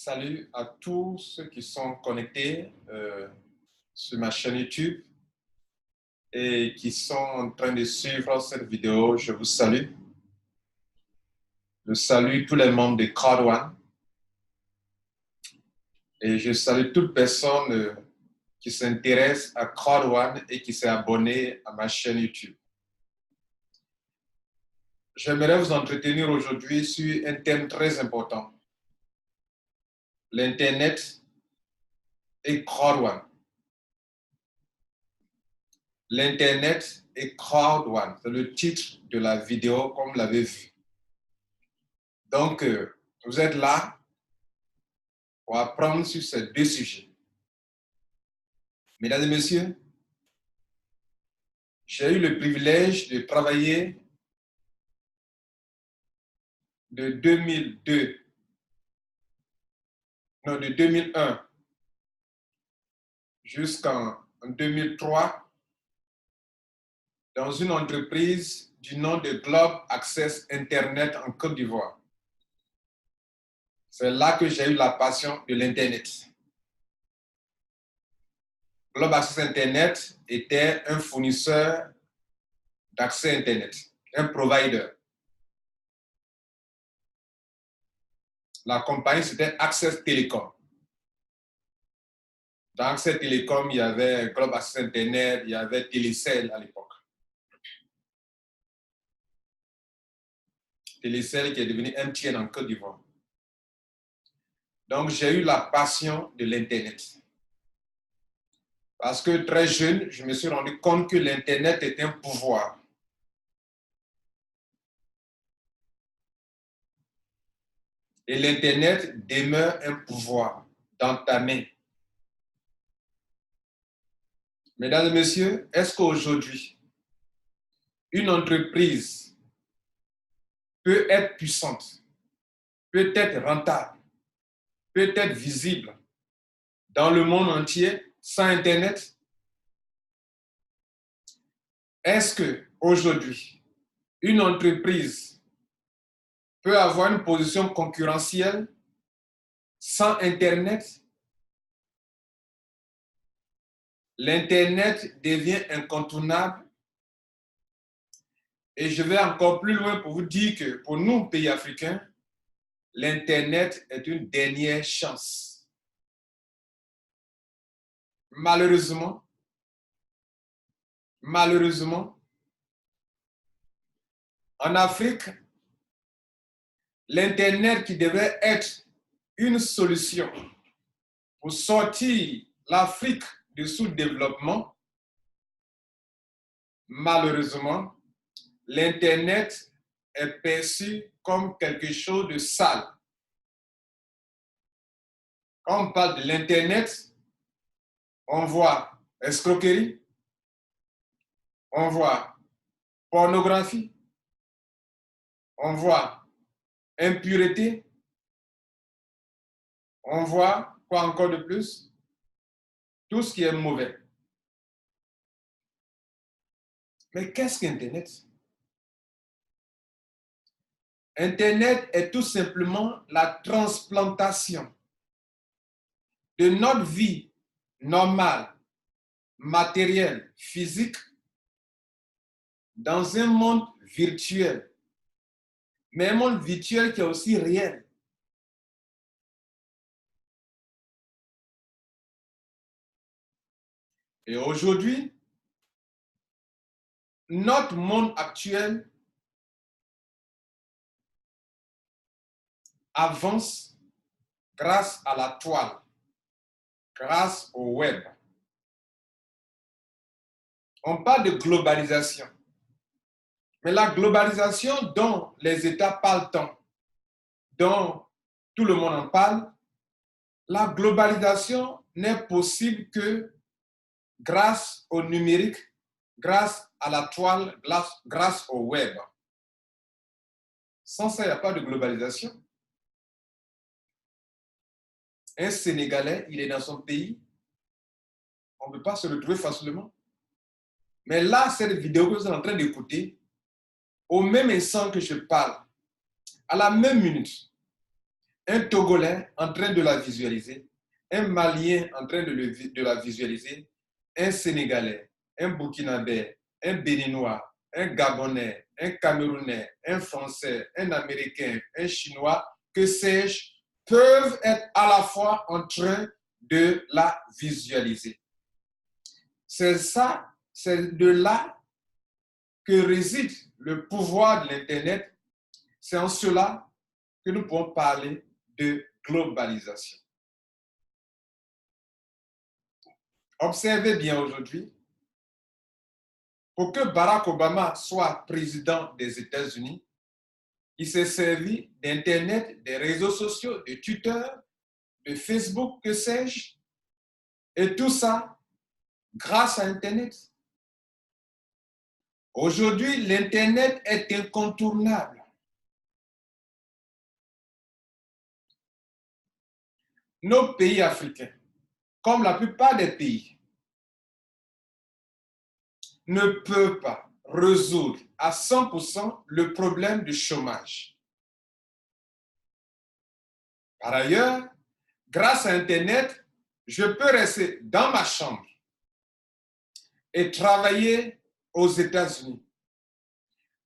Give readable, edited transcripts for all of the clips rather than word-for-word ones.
Salut à tous ceux qui sont connectés sur ma chaîne YouTube et qui sont en train de suivre cette vidéo. Je vous salue. Je salue tous les membres de Crowd1 et je salue toute personne qui s'intéresse à Crowd1 et qui s'est abonné à ma chaîne YouTube. J'aimerais vous entretenir aujourd'hui sur un thème très important. L'Internet et Crowd1. L'Internet et Crowd1, c'est le titre de la vidéo comme vous l'avez vu. Donc, vous êtes là pour apprendre sur ces deux sujets. Mesdames et messieurs, j'ai eu le privilège de travailler de 2001 jusqu'en 2003 dans une entreprise du nom de Globe Access Internet en Côte d'Ivoire. C'est là que j'ai eu la passion de l'Internet. Globe Access Internet était un fournisseur d'accès Internet, un provider. La compagnie, c'était Access Telecom. Dans Access Telecom, il y avait Globe Access Internet, il y avait Télécel à l'époque. Télécel qui est devenu MTN en Côte d'Ivoire. Donc, j'ai eu la passion de l'Internet. Parce que très jeune, je me suis rendu compte que l'Internet est un pouvoir. Et l'Internet demeure un pouvoir dans ta main. Mesdames et messieurs, est-ce qu'aujourd'hui, une entreprise peut être puissante, peut être rentable, peut être visible dans le monde entier sans Internet? Est-ce qu'aujourd'hui, une entreprise peut avoir une position concurrentielle sans Internet? L'Internet devient incontournable et je vais encore plus loin pour vous dire que pour nous, pays africains, l'Internet est une dernière chance. Malheureusement, en Afrique, l'Internet qui devrait être une solution pour sortir l'Afrique du sous-développement, malheureusement, l'Internet est perçu comme quelque chose de sale. Quand on parle de l'Internet, on voit escroquerie, on voit pornographie, on voit impureté, on voit quoi encore de plus? Tout ce qui est mauvais. Mais qu'est-ce qu'Internet? Internet est tout simplement la transplantation de notre vie normale, matérielle, physique, dans un monde virtuel. Mais un monde virtuel qui est aussi réel. Et aujourd'hui, notre monde actuel avance grâce à la toile, grâce au web. On parle de globalisation. Mais la globalisation dont les États parlent tant, dont tout le monde en parle, la globalisation n'est possible que grâce au numérique, grâce à la toile, grâce au web. Sans ça, il n'y a pas de globalisation. Un Sénégalais, il est dans son pays, on ne peut pas se retrouver facilement. Mais là, cette vidéo que vous êtes en train d'écouter, au même instant que je parle, à la même minute, un Togolais en train de la visualiser, un Malien en train de la visualiser, un Sénégalais, un Burkinabé, un Béninois, un Gabonais, un Camerounais, un Français, un Américain, un Chinois, que sais-je, peuvent être à la fois en train de la visualiser. C'est ça, c'est de là que réside le pouvoir de l'Internet. C'est en cela que nous pouvons parler de globalisation. Observez bien aujourd'hui, pour que Barack Obama soit président des États-Unis, il s'est servi d'Internet, des réseaux sociaux, de Twitter, de Facebook, que sais-je, et tout ça grâce à Internet. Aujourd'hui, l'Internet est incontournable. Nos pays africains, comme la plupart des pays, ne peuvent pas résoudre à 100% le problème du chômage. Par ailleurs, grâce à Internet, je peux rester dans ma chambre et travailler aux États-Unis.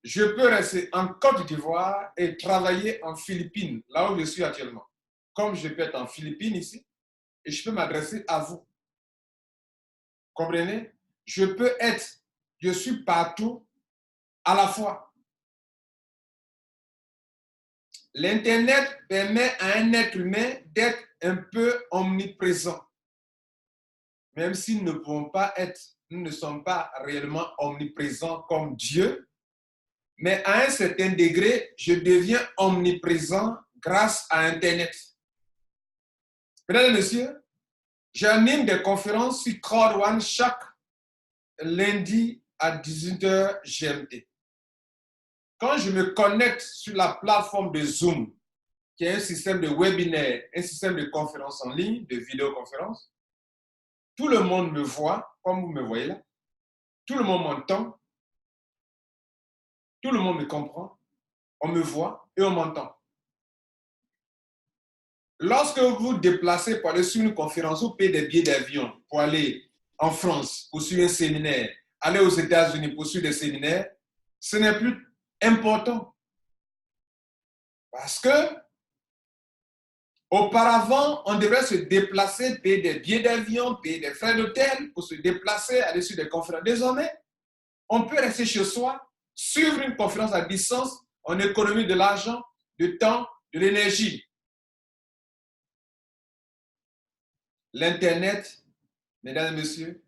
Je peux rester en Côte d'Ivoire et travailler en Philippines, là où je suis actuellement. Comme je peux être en Philippines ici, et je peux m'adresser à vous. Comprenez? Je suis partout à la fois. L'Internet permet à un être humain d'être un peu omniprésent. Même si nous ne pouvons pas être, nous ne sommes pas réellement omniprésents comme Dieu, mais à un certain degré, je deviens omniprésent grâce à Internet. Mesdames et messieurs, j'anime des conférences sur Crowd One chaque lundi à 18h GMT. Quand je me connecte sur la plateforme de Zoom, qui est un système de webinaire, un système de conférence en ligne, de vidéoconférence, tout le monde me voit, comme vous me voyez là. Tout le monde m'entend. Tout le monde me comprend. On me voit et on m'entend. Lorsque vous vous déplacez pour aller sur une conférence, vous payez des billets d'avion pour aller en France pour suivre un séminaire, aller aux États-Unis pour suivre des séminaires, ce n'est plus important. Parce que auparavant, on devrait se déplacer, payer des billets d'avion, payer des frais d'hôtel pour se déplacer, aller sur des conférences. Désormais, on peut rester chez soi, suivre une conférence à distance, on économise de l'argent, du temps, de l'énergie. L'Internet, mesdames et messieurs,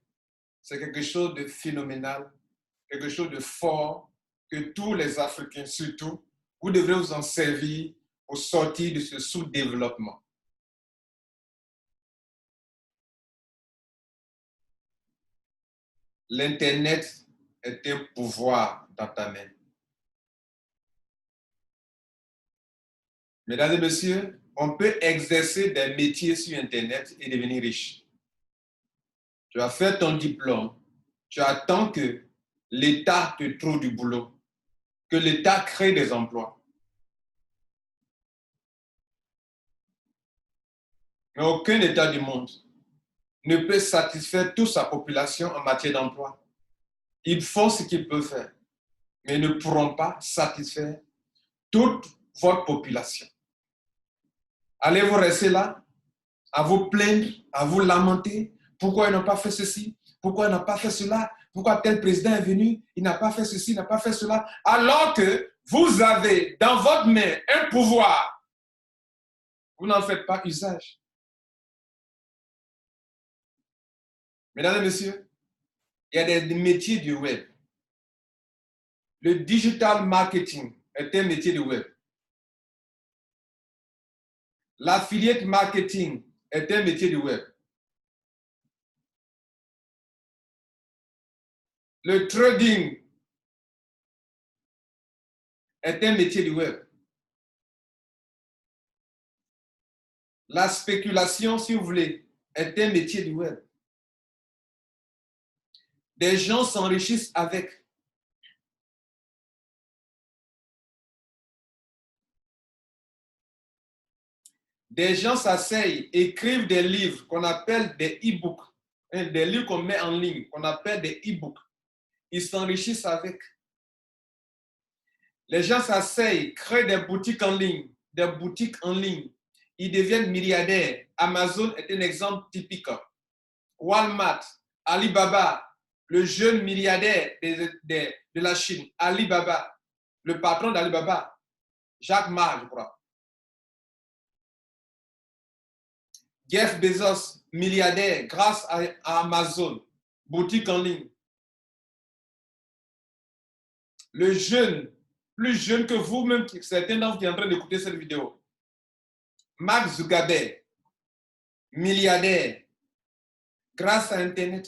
c'est quelque chose de phénoménal, quelque chose de fort, que tous les Africains, surtout, vous devrez vous en servir pour sortir de ce sous-développement. L'Internet est un pouvoir dans ta main. Mesdames et messieurs, on peut exercer des métiers sur Internet et devenir riche. Tu as fait ton diplôme, tu attends que l'État te trouve du boulot, que l'État crée des emplois. Mais aucun État du monde ne peut satisfaire toute sa population en matière d'emploi. Ils font ce qu'ils peuvent faire, mais ils ne pourront pas satisfaire toute votre population. Allez-vous rester là, à vous plaindre, à vous lamenter? Pourquoi ils n'ont pas fait ceci? Pourquoi ils n'ont pas fait cela? Pourquoi tel président est venu? Il n'a pas fait ceci, il n'a pas fait cela. Alors que vous avez dans votre main un pouvoir, vous n'en faites pas usage. Mesdames et messieurs, il y a des métiers du web. Le digital marketing est un métier du web. L'affiliate marketing est un métier du web. Le trading est un métier du web. La spéculation, si vous voulez, est un métier du web. Des gens s'enrichissent avec. Des gens s'asseyent, écrivent des livres qu'on appelle des e-books, des livres qu'on met en ligne, qu'on appelle des e-books. Ils s'enrichissent avec. Les gens s'asseyent, créent des boutiques en ligne, Ils deviennent milliardaires. Amazon est un exemple typique. Walmart, Alibaba, le jeune milliardaire de la Chine, Alibaba, le patron d'Alibaba, Jack Ma, je crois. Jeff Bezos, milliardaire grâce à Amazon, boutique en ligne. Le jeune, plus jeune que vous-même, certains d'entre vous qui sont en train d'écouter cette vidéo, Mark Zuckerberg, milliardaire grâce à Internet.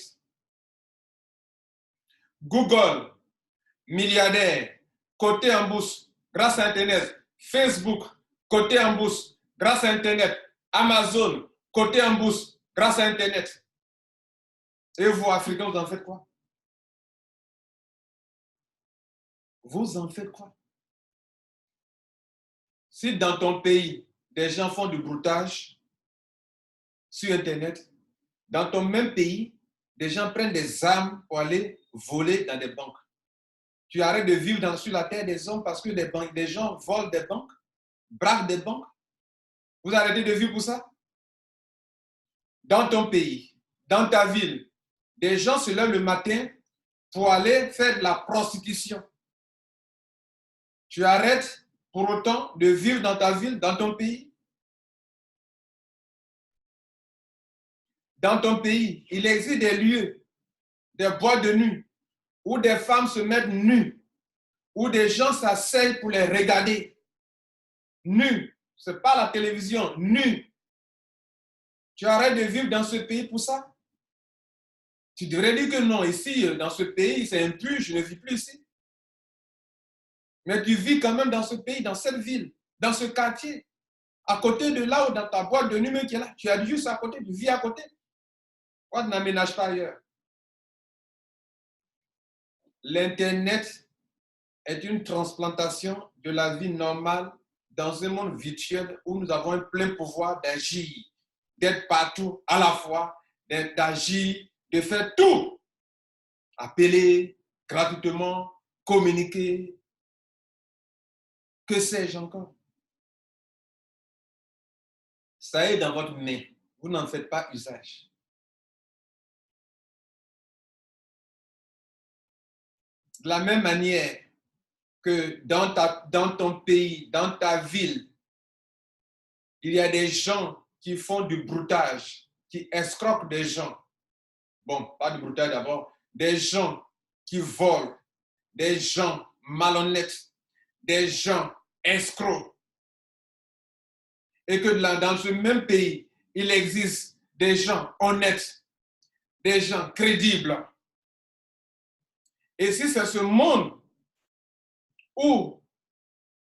Google, milliardaire, coté en bourse grâce à Internet. Facebook, coté en bourse grâce à Internet. Amazon, coté en bourse grâce à Internet. Et vous, Africains, vous en faites quoi? Vous en faites quoi? Si dans ton pays, des gens font du broutage sur Internet, dans ton même pays, des gens prennent des armes pour aller voler dans des banques. Tu arrêtes de vivre sur la terre des hommes parce que des gens volent des banques, braquent des banques. Vous arrêtez de vivre pour ça? Dans ton pays, dans ta ville, des gens se lèvent le matin pour aller faire de la prostitution. Tu arrêtes pour autant de vivre dans ta ville, dans ton pays? Dans ton pays, il existe des lieux, des boîtes de nuit, où des femmes se mettent nues, où des gens s'asseyent pour les regarder. Nues. Ce n'est pas la télévision, nues. Tu arrêtes de vivre dans ce pays pour ça? Tu devrais dire que non, ici, dans ce pays, c'est impur, je ne vis plus ici. Mais tu vis quand même dans ce pays, dans cette ville, dans ce quartier, à côté de là où dans ta boîte de nuit qui est là. Tu as juste à côté, tu vis à côté. Pourquoi tu n'aménages pas ailleurs? L'Internet est une transplantation de la vie normale dans un monde virtuel où nous avons un plein pouvoir d'agir, d'être partout à la fois, d'agir, de faire tout. Appeler gratuitement, communiquer, que sais-je encore. Ça est dans votre main. Vous n'en faites pas usage. De la même manière que dans ton pays, dans ta ville, il y a des gens qui font du broutage, qui escroquent des gens. Bon, pas du broutage d'abord. Des gens qui volent, des gens malhonnêtes, des gens escrocs. Et que dans ce même pays, il existe des gens honnêtes, des gens crédibles. Et si c'est ce monde où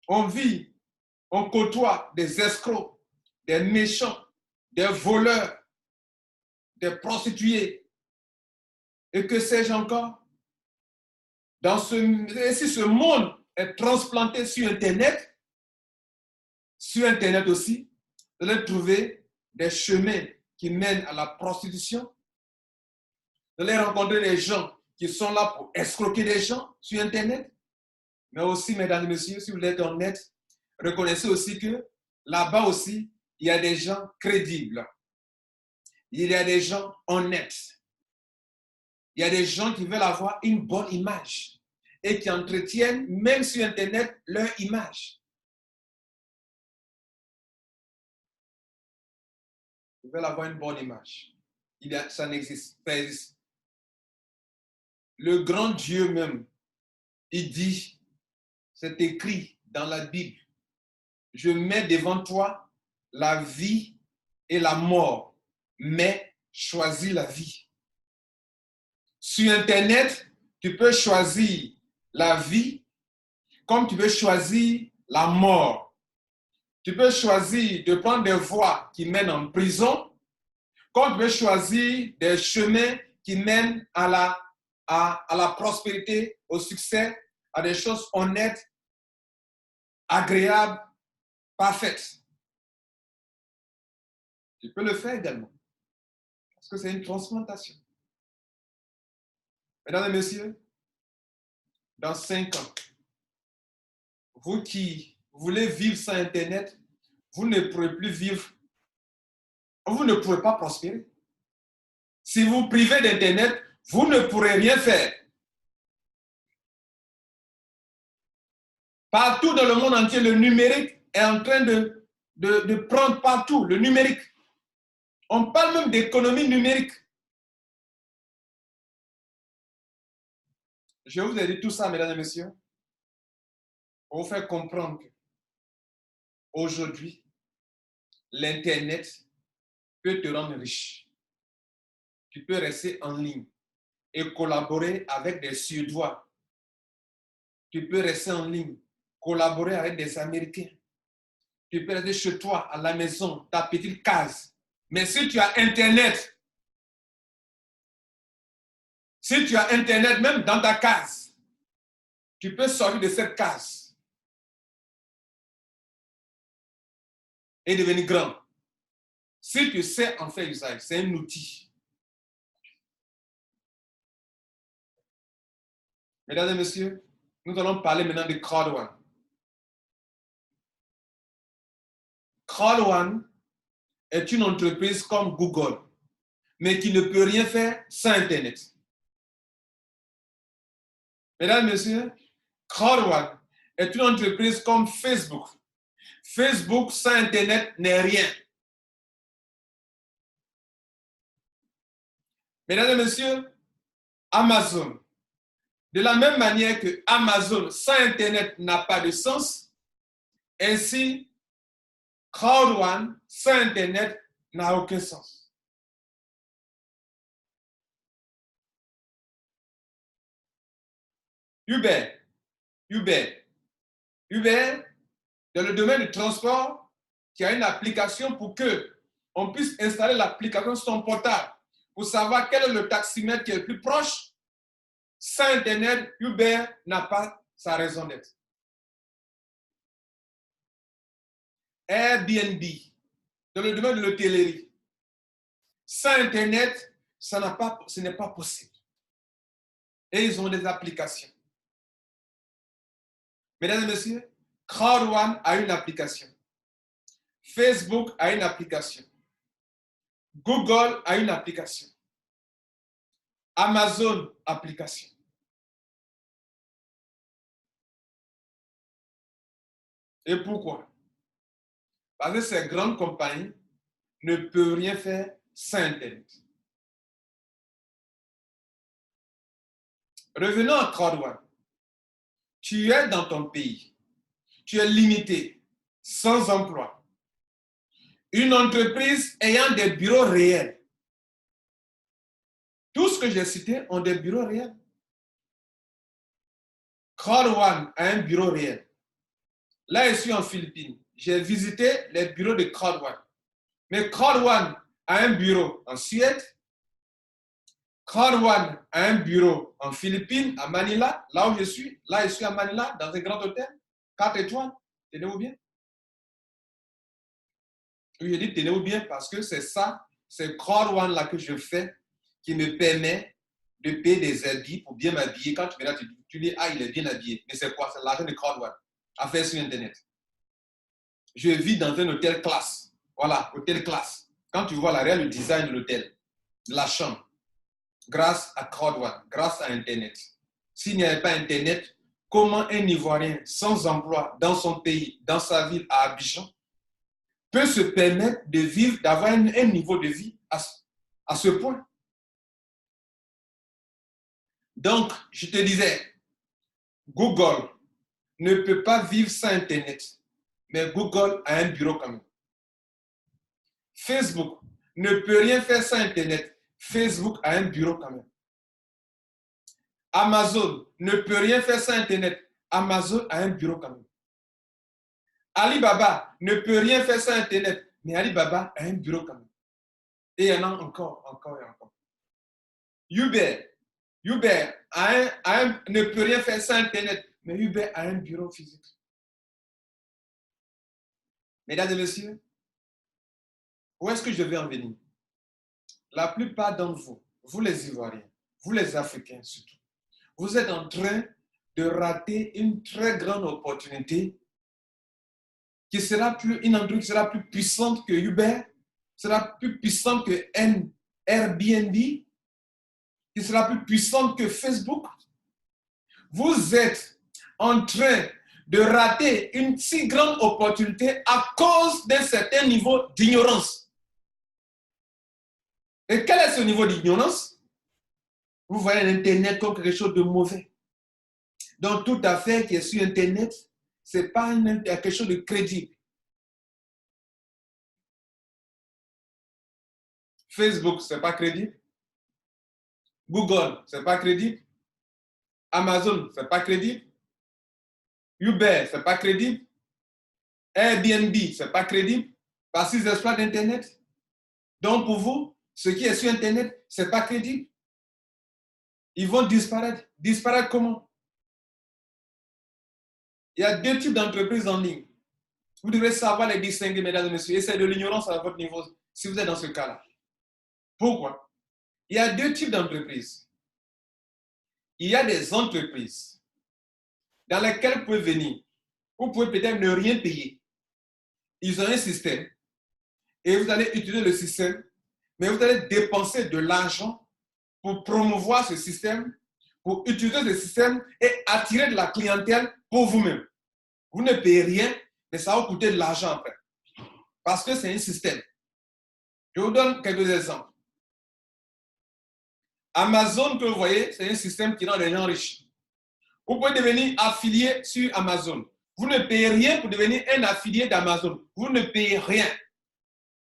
on vit, on côtoie des escrocs, des méchants, des voleurs, des prostituées, et que sais-je encore, et si ce monde est transplanté sur Internet aussi, vous allez trouver des chemins qui mènent à la prostitution. Vous allez rencontrer des gens qui sont là pour escroquer des gens sur Internet. Mais aussi, mesdames et messieurs, si vous êtes honnêtes, reconnaissez aussi que là-bas aussi, il y a des gens crédibles. Il y a des gens honnêtes. Il y a des gens qui veulent avoir une bonne image et qui entretiennent, même sur Internet, leur image. Ils veulent avoir une bonne image. Ça n'existe pas. Le grand Dieu même, il dit, c'est écrit dans la Bible, je mets devant toi la vie et la mort, mais choisis la vie. Sur Internet, tu peux choisir la vie comme tu peux choisir la mort. Tu peux choisir de prendre des voies qui mènent en prison, comme tu peux choisir des chemins qui mènent à la prospérité, au succès, à des choses honnêtes, agréables, parfaites. Tu peux le faire également. Parce que c'est une transplantation. Mesdames et messieurs, dans 5 ans, vous qui voulez vivre sans Internet, vous ne pourrez plus vivre, vous ne pourrez pas prospérer. Si vous privez d'Internet, vous ne pourrez rien faire. Partout dans le monde entier, le numérique est en train de prendre partout, le numérique. On parle même d'économie numérique. Je vous ai dit tout ça, mesdames et messieurs, pour vous faire comprendre qu'aujourd'hui, l'Internet peut te rendre riche. Tu peux rester en ligne et collaborer avec des Suédois. Tu peux rester en ligne, collaborer avec des Américains. Tu peux rester chez toi, à la maison, ta petite case. Mais si tu as Internet, même dans ta case, tu peux sortir de cette case et devenir grand. Si tu sais en faire usage, c'est un outil. Mesdames et messieurs, nous allons parler maintenant de Crowd1. Crowd1 est une entreprise comme Google, mais qui ne peut rien faire sans Internet. Mesdames et messieurs, Crowd1 est une entreprise comme Facebook. Facebook sans Internet n'est rien. Mesdames et messieurs, Amazon. De la même manière que Amazon sans Internet n'a pas de sens, ainsi, Crowd1 sans Internet n'a aucun sens. Uber, dans le domaine du transport, qui a une application pour qu'on puisse installer l'application sur son portable pour savoir quel est le taximètre qui est le plus proche. Sans Internet, Uber n'a pas sa raison d'être. Airbnb, dans le domaine de l'hôtellerie, sans Internet, ce n'est pas possible. Et ils ont des applications. Mesdames et messieurs, Crowd1 a une application. Facebook a une application. Google a une application. Amazon, application. Et pourquoi? Parce que ces grandes compagnies ne peuvent rien faire sans Internet. Revenons à Crowd1. Tu es dans ton pays. Tu es limité, sans emploi. Une entreprise ayant des bureaux réels. Tout ce que j'ai cité ont des bureaux réels. Crowd1 a un bureau réel. Là, je suis en Philippines. J'ai visité les bureaux de Crowd1. Mais Crowd1 a un bureau en Suède. Crowd1 a un bureau en Philippines, à Manila, là où je suis. Là, je suis à Manila, dans un grand hôtel, 4 étoiles. Tenez-vous bien? Oui, je dis tenez-vous bien parce que c'est ça, c'est Crowd1 là que je fais qui me permet de payer des aides pour bien m'habiller. Quand tu viens là, tu dis, ah, il est bien habillé. Mais c'est quoi? C'est l'argent de Crowd1 à faire sur Internet. Je vis dans un hôtel classe. Voilà, hôtel classe. Quand tu vois le design de l'hôtel, de la chambre, grâce à Crowd1, grâce à Internet. S'il n'y avait pas Internet, comment un Ivoirien sans emploi dans son pays, dans sa ville à Abidjan, peut se permettre de vivre, d'avoir un niveau de vie à ce point? Donc, je te disais, Google ne peut pas vivre sans Internet, mais Google a un bureau quand même. Facebook ne peut rien faire sans Internet. Facebook a un bureau quand même. Amazon ne peut rien faire sans Internet. Amazon a un bureau quand même. Alibaba ne peut rien faire sans Internet, mais Alibaba a un bureau quand même. Et il y en a encore et encore. Uber ne peut rien faire sans Internet, mais Uber a un bureau physique. Mesdames et messieurs, Où est-ce que je vais en venir? La plupart d'entre vous, vous les Ivoiriens, vous les Africains surtout, vous êtes en train de rater une très grande opportunité qui sera une entreprise qui sera plus puissante que Uber, sera plus puissante que Airbnb, qui sera plus puissante que Facebook. Vous êtes en train de rater une si grande opportunité à cause d'un certain niveau d'ignorance. Et quel est ce niveau d'ignorance? Vous voyez l'Internet comme quelque chose de mauvais. Donc, toute affaire qui est sur Internet, ce n'est pas quelque chose de crédible. Facebook, ce n'est pas crédible. Google, ce n'est pas crédible. Amazon, ce n'est pas crédible. Uber, ce n'est pas crédible. Airbnb, ce n'est pas crédible. Parce qu'ils exploitent Internet. Donc, pour vous, ce qui est sur Internet, ce n'est pas crédible. Ils vont disparaître. Disparaître comment? Il y a deux types d'entreprises en ligne. Vous devez savoir les distinguer, mesdames et messieurs. Et c'est de l'ignorance à votre niveau si vous êtes dans ce cas-là. Pourquoi? Il y a deux types d'entreprises. Il y a des entreprises dans lesquelles vous pouvez venir. Vous pouvez peut-être ne rien payer. Ils ont un système et vous allez utiliser le système, mais vous allez dépenser de l'argent pour promouvoir ce système, pour utiliser ce système et attirer de la clientèle pour vous-même. Vous ne payez rien, mais ça va vous coûter de l'argent après. Parce que c'est un système. Je vous donne quelques exemples. Amazon, que vous voyez, c'est un système qui rend les gens riches. Vous pouvez devenir affilié sur Amazon. Vous ne payez rien pour devenir un affilié d'Amazon. Vous ne payez rien.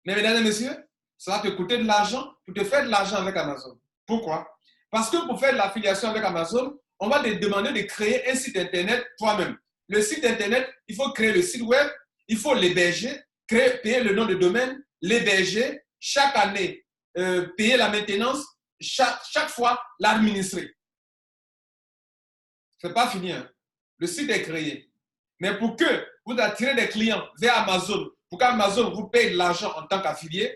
Mais mesdames et messieurs, ça va te coûter de l'argent pour te faire de l'argent avec Amazon. Pourquoi? Parce que pour faire de l'affiliation avec Amazon, on va te demander de créer un site Internet toi-même. Le site Internet, il faut créer le site web, il faut l'héberger, payer le nom de domaine, l'héberger, chaque année, payer la maintenance, chaque fois l'administrer. Ce n'est pas fini. Hein? Le site est créé. Mais pour que vous attirez des clients vers Amazon, pour qu'Amazon vous paye de l'argent en tant qu'affilié,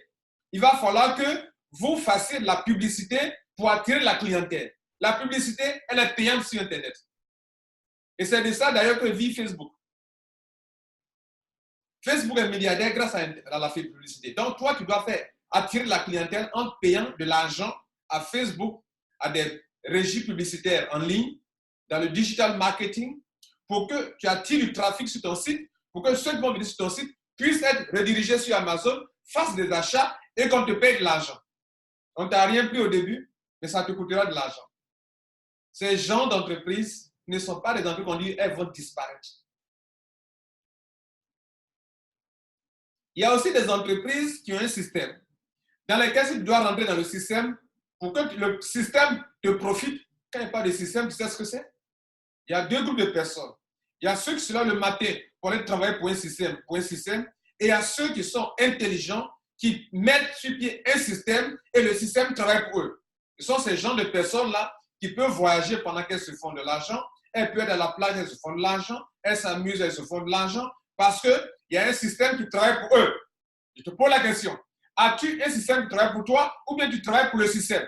il va falloir que vous fassiez de la publicité pour attirer la clientèle. La publicité, elle est payante sur Internet. Et c'est de ça d'ailleurs que vit Facebook. Facebook est milliardaire grâce à la publicité. Donc toi, tu dois faire attirer la clientèle en payant de l'argent à Facebook, à des régies publicitaires en ligne, dans le digital marketing, pour que tu attires du trafic sur ton site, pour que ceux qui vont venir sur ton site puissent être redirigés sur Amazon, fassent des achats et qu'on te paye de l'argent. On ne t'a rien pris au début, mais ça te coûtera de l'argent. Ces genres d'entreprises ne sont pas des entreprises qu'on dit elles vont disparaître. Il y a aussi des entreprises qui ont un système dans lequel tu dois rentrer dans le système pour que le système te profite. Quand il n'y a pas de système, tu sais ce que c'est? Il y a deux groupes de personnes. Il y a ceux qui se lèvent le matin pour aller travailler pour un système, et il y a ceux qui sont intelligents, qui mettent sur pied un système et le système travaille pour eux. Ce sont ces gens de personnes-là qui peuvent voyager pendant qu'elles se font de l'argent. Elles peuvent être à la plage, elles se font de l'argent. Elles s'amusent, elles se font de l'argent parce qu'il y a un système qui travaille pour eux. Je te pose la question. As-tu un système qui travaille pour toi ou bien tu travailles pour le système?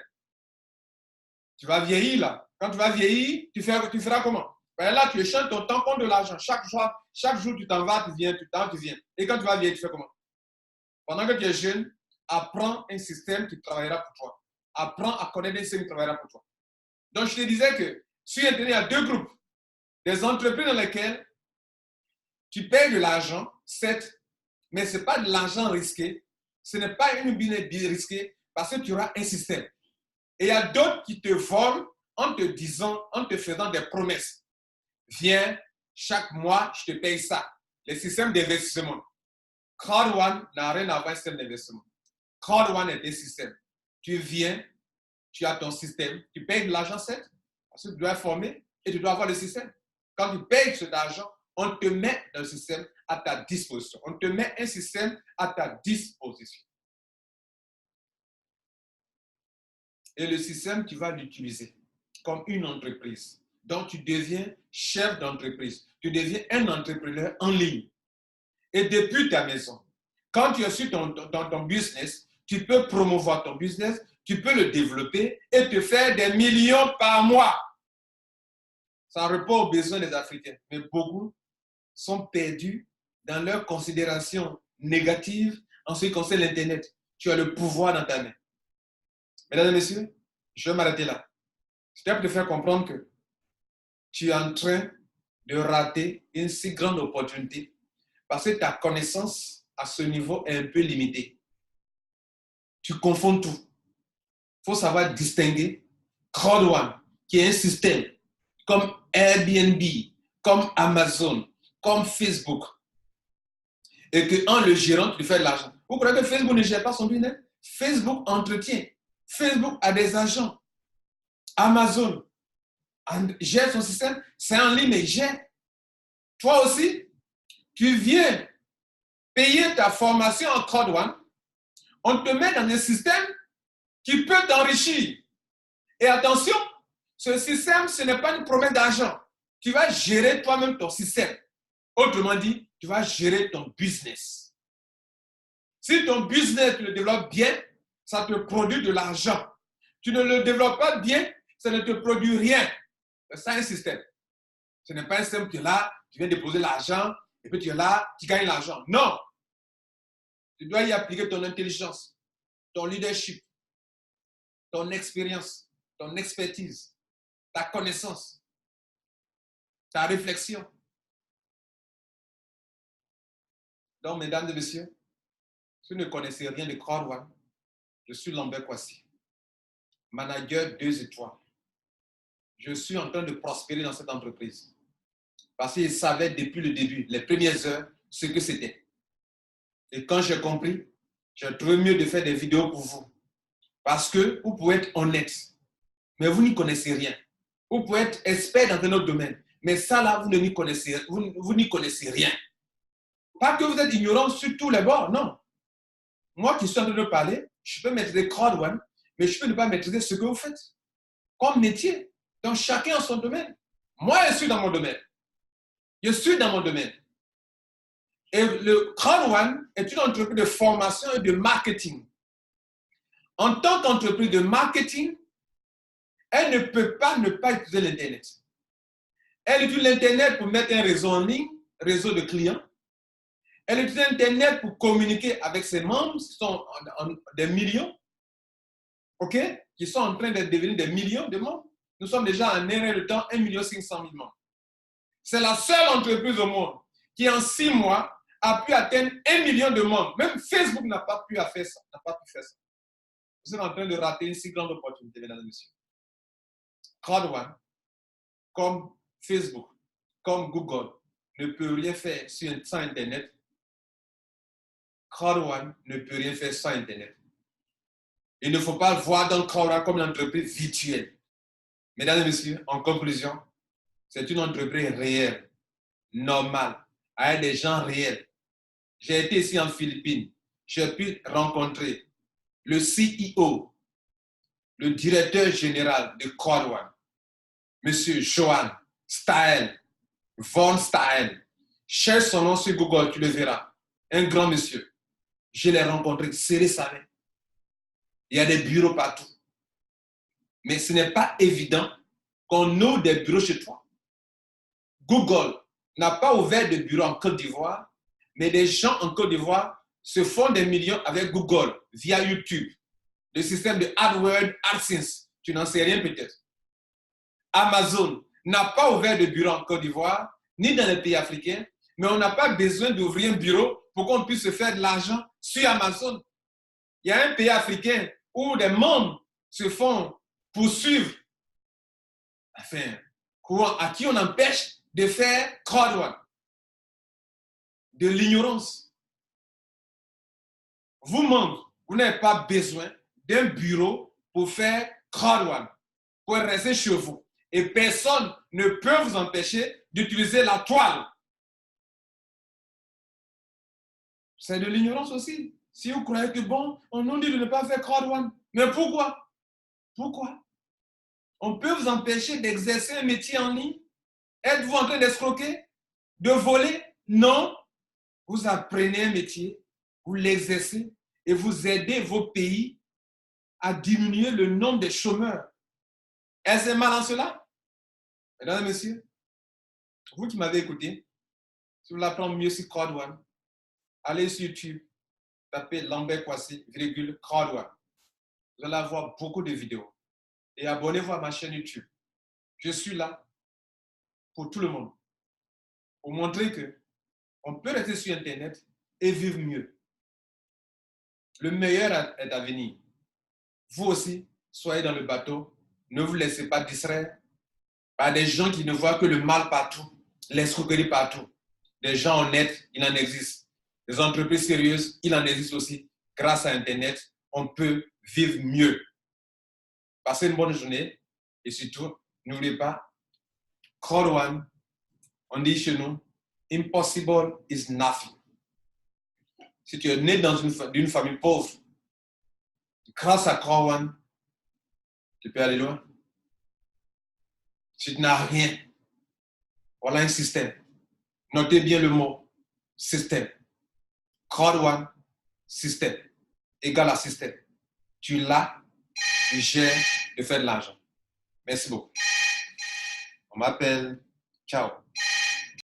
Tu vas vieillir là. Quand tu vas vieillir, tu feras comment? Ben là, tu échanges ton temps contre de l'argent. Chaque jour, tu t'en vas, tu viens, tu viens. Et quand tu vas vieillir, tu fais comment? Pendant que tu es jeune, apprends un système qui travaillera pour toi. Apprends à connaître un système qui travaillera pour toi. Donc, je te disais que sur Internet, il y a deux groupes. Des entreprises dans lesquelles tu payes de l'argent, certes, mais ce n'est pas de l'argent risqué. Ce n'est pas une business risquée parce que tu auras un système. Et il y a d'autres qui te volent en te disant, en te faisant des promesses. Viens, chaque mois, je te paye ça. Les systèmes d'investissement. Crowd1 n'a rien à voir avec un système d'investissement. Crowd1 est des systèmes. Tu viens, tu as ton système, tu payes de l'argent, certes, parce que tu dois former et tu dois avoir le système. Quand tu payes cet argent, on te met dans le système à ta disposition. On te met un système à ta disposition. Et le système, tu vas l'utiliser comme une entreprise. Donc, tu deviens chef d'entreprise. Tu deviens un entrepreneur en ligne. Et depuis ta maison, Quand tu es sur ton business, tu peux promouvoir ton business, tu peux le développer et te faire des millions par mois. Ça répond aux besoins des Africains. Mais beaucoup sont perdus dans leurs considérations négatives en ce qui concerne l'Internet. Tu as le pouvoir dans ta main. Mesdames et messieurs, je vais m'arrêter là. Je dois te faire comprendre que tu es en train de rater une si grande opportunité parce que ta connaissance à ce niveau est un peu limitée. Tu confonds tout. Il faut savoir distinguer Crowd1, qui est un système comme Airbnb, comme Amazon, comme Facebook, et qu'en le gérant, tu fais de l'argent. Vous croyez que Facebook ne gère pas son business? Facebook entretient. Facebook a des agents. Amazon gère son système. C'est en ligne, mais gère. Toi aussi, tu viens payer ta formation en Crowd1. On te met dans un système qui peut t'enrichir. Et attention, ce système, ce n'est pas une promesse d'argent. Tu vas gérer toi-même ton système. Autrement dit, tu vas gérer ton business. Si ton business, tu le développes bien, ça te produit de l'argent. Tu ne le développes pas bien, ça ne te produit rien. C'est un système. Ce n'est pas un système qui est là, tu viens déposer l'argent, et puis tu es là, tu gagnes l'argent. Non. Tu dois y appliquer ton intelligence, ton leadership, ton expérience, ton expertise, ta connaissance, ta réflexion. Donc, mesdames et messieurs, si vous ne connaissez rien de Crowd1, je suis Lambert Kwasi, manager 2 étoiles. Je suis en train de prospérer dans cette entreprise parce qu'il savait depuis le début, les premières heures, ce que c'était. Et quand j'ai compris, j'ai trouvé mieux de faire des vidéos pour vous. Parce que vous pouvez être honnête, mais vous n'y connaissez rien. Vous pouvez être expert dans un autre domaine, mais ça là, vous n'y connaissez rien. Pas que vous êtes ignorant sur tous les bords, non. Moi qui suis en train de parler, je peux maîtriser Crowd1, mais je peux ne pas maîtriser ce que vous faites comme métier. Donc chacun a son domaine. Moi, je suis dans mon domaine. Je suis dans mon domaine. Et le Crowd1 est une entreprise de formation et de marketing. En tant qu'entreprise de marketing, elle ne peut pas ne pas utiliser l'Internet. Elle utilise l'Internet pour mettre un réseau en ligne, réseau de clients. Elle utilise l'Internet pour communiquer avec ses membres, qui sont des millions, ok, qui sont en train de devenir des millions de membres. Nous sommes déjà en erreur de temps 1 500 000 membres. C'est la seule entreprise au monde qui, en 6 mois, a pu atteindre 1 million de membres. Même Facebook n'a pas pu faire ça. Vous êtes en train de rater une si grande opportunité, mesdames et messieurs. Crowd1, comme Facebook, comme Google, ne peut rien faire sans Internet. Crowd1 ne peut rien faire sans Internet. Il ne faut pas voir dans Crowd1 comme une entreprise virtuelle. Mesdames et messieurs, en conclusion, c'est une entreprise réelle, normale, avec des gens réels. J'ai été ici en Philippines. J'ai pu rencontrer le CEO, le directeur général de Crowd1, M. Johan Stael, Von Stael. Cherche son nom sur Google, tu le verras. Un grand monsieur. Je l'ai rencontré, serré sa main. Il y a des bureaux partout. Mais ce n'est pas évident qu'on ouvre des bureaux chez toi. Google n'a pas ouvert de bureau en Côte d'Ivoire, mais des gens en Côte d'Ivoire se font des millions avec Google via YouTube. Le système de AdWords, AdSense, tu n'en sais rien peut-être. Amazon n'a pas ouvert de bureau en Côte d'Ivoire, ni dans les pays africains, mais on n'a pas besoin d'ouvrir un bureau pour qu'on puisse se faire de l'argent sur Amazon. Il y a un pays africain où des membres se font poursuivre, enfin, à qui on empêche de faire Crowd1. De l'ignorance. Vous, membres, vous n'avez pas besoin d'un bureau pour faire Crowd1, pour rester chez vous. Et personne ne peut vous empêcher d'utiliser la toile. C'est de l'ignorance aussi. Si vous croyez que bon, on nous dit de ne pas faire Crowd1. Mais pourquoi? Pourquoi? On peut vous empêcher d'exercer un métier en ligne? Êtes-vous en train d'escroquer? De voler? Non. Vous apprenez un métier vous l'exercez et vous aidez vos pays à diminuer le nombre de chômeurs. Est-ce mal en cela? Mesdames et messieurs, vous qui m'avez écouté, si vous voulez apprendre mieux sur Crowd One, allez sur YouTube, tapez Lambert Kouassi, Crowd One. Vous allez avoir beaucoup de vidéos. Et abonnez-vous à ma chaîne YouTube. Je suis là pour tout le monde, pour montrer qu'on peut rester sur Internet et vivre mieux. Le meilleur est à venir. Vous aussi, soyez dans le bateau. Ne vous laissez pas distraire par des gens qui ne voient que le mal partout, l'escroquerie partout. Des gens honnêtes, il en existe. Des entreprises sérieuses, il en existe aussi. Grâce à Internet, on peut vivre mieux. Passez une bonne journée et surtout, n'oubliez pas, Crowd One, on dit chez nous, impossible is nothing. Si tu es né dans une famille pauvre, grâce à Crowd One, tu peux aller loin. Si tu n'as rien, voilà un système. Notez bien le mot système. Crowd One, système, égal à système. Tu l'as, tu gères de faire de l'argent. Merci beaucoup. On m'appelle. Ciao.